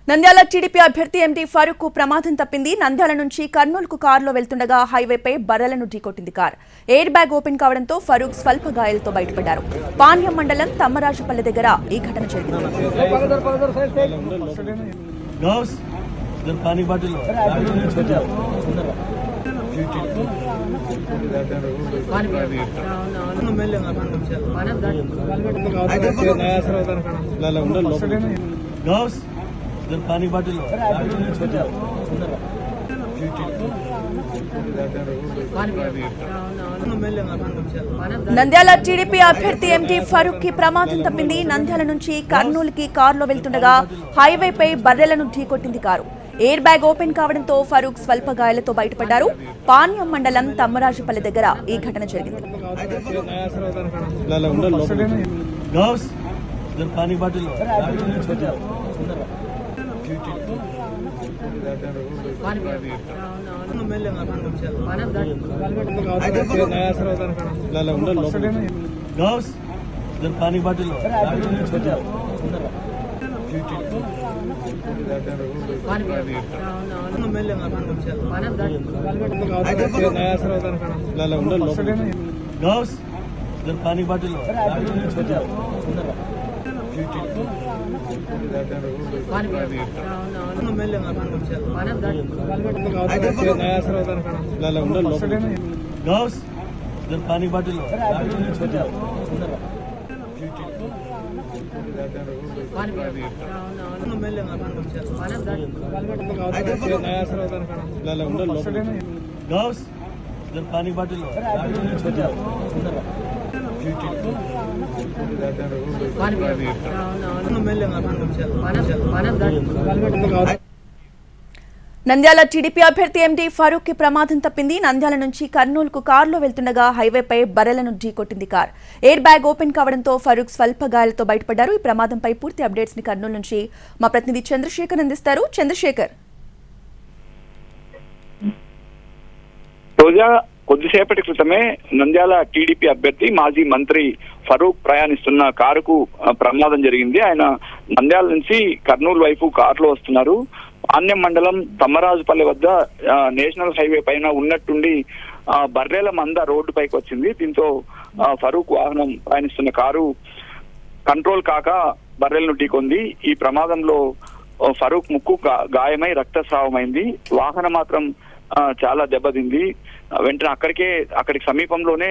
Nandyal TDP అభ్యర్థి ఎండి ఫరూక్ కు ప్రమాదం తప్పింది. నంద్యాల నుంచి కర్నూలుకు కారులో వెళ్తుండగా హైవేపై బర్రెలను ఢీకొట్టింది కార్. ఎయిర్ బ్యాగ్ ఓపెన్ కావడంతో ఫరూక్ స్వల్ప గాయాలతో బయటపడ్డారు. పాణ్యం మండలం తమ్మరాజుపల్లె దగ్గర ఈ ఘటన జరిగింది. पानी बाटल నంద్యాల టీడీపీ అభ్యర్థి ఎండి ఫరూక్ కి ప్రమాదం తప్పింది. నంద్యాల నుంచి కర్నూలుకి కారులో వెళ్తుండగా హైవేపై బర్రెలను ఢీకొట్టింది కారు. ఎయిర్ బ్యాగ్ ఓపెన్ కావడంతో ఫరూక్ స్వల్ప గాయాలతో బయటపడ్డారు. పాణ్యం మండలం తమ్మరాజుపల్లె దగ్గర ఈ ఘటన జరిగింది. पानी बाटल पानी बाटल पानी बाटल पानी बाटल पानी बाटल నంద్యాల టీడీపీ అభ్యర్థి ఎండి ఫరూక్ కి ప్రమాదం తప్పింది. నంద్యాల నుంచి కర్నూలుకు కారులో వెళ్తుండగా హైవేపై బర్రెలను ఢీకొట్టింది కార్. ఎయిర్ బ్యాగ్ ఓపెన్ కావడంతో ఫరూక్ స్వల్ప గాయాలతో బయటపడ్డారు. ఈ ప్రమాదంపై పూర్తి అప్డేట్స్ ని కర్నూలు నుంచి మా ప్రతినిధి చంద్రశేఖర్ అందిస్తారు. చంద్రశేఖర్, రోజా కొద్దిసేపటి క్రితమే నంద్యాల టీడీపీ అభ్యర్థి మాజీ మంత్రి ఫరూక్ ప్రయాణిస్తున్న కారుకు ప్రమాదం జరిగింది. ఆయన నంద్యాల నుంచి కర్నూలు వైపు కారులో వస్తున్నారు. పాణ్యం మండలం తమ్మరాజుపల్లె వద్ద నేషనల్ హైవే పైన ఉన్నట్టుండి బర్రెల మంద రోడ్డు పైకి వచ్చింది. దీంతో ఫరూక్ వాహనం ప్రయాణిస్తున్న కారు కంట్రోల్ కాక బర్రెలను ఢీకొంది. ఈ ప్రమాదంలో ఫరూక్ ముక్కు గాయమై రక్తస్రావమైంది. వాహనం మాత్రం చాలా దెబ్బతింది. వెంటనే అక్కడికి సమీపంలోనే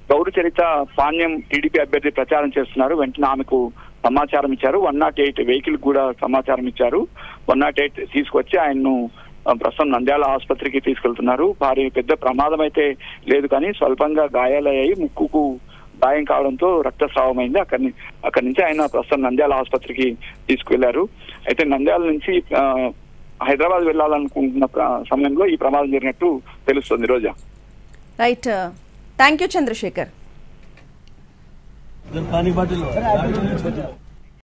గౌరు చరిత పాణ్యం టీడీపీ అభ్యర్థి ప్రచారం చేస్తున్నారు. వెంటనే ఆమెకు సమాచారం ఇచ్చారు. 108 వెహికల్ కూడా సమాచారం ఇచ్చారు. 108 తీసుకొచ్చి ఆయన్ను ప్రస్తుతం నంద్యాల ఆసుపత్రికి తీసుకెళ్తున్నారు. భారీ పెద్ద ప్రమాదం అయితే లేదు, కానీ స్వల్పంగా గాయాలయ్యాయి. ముక్కుకు గాయం కావడంతో రక్తస్రావమైంది. అక్కడి నుంచి ఆయన ప్రస్తుతం నంద్యాల ఆసుపత్రికి తీసుకువెళ్లారు. అయితే నంద్యాల నుంచి హైదరాబాద్ వెళ్లాలనుకుంటున్న సమయంలో ఈ ప్రమాదం జరిగినట్టు తెలుస్తుంది. రోజా, రైట్, థ్యాంక్ యూ చంద్రశేఖర్. पानी बाटल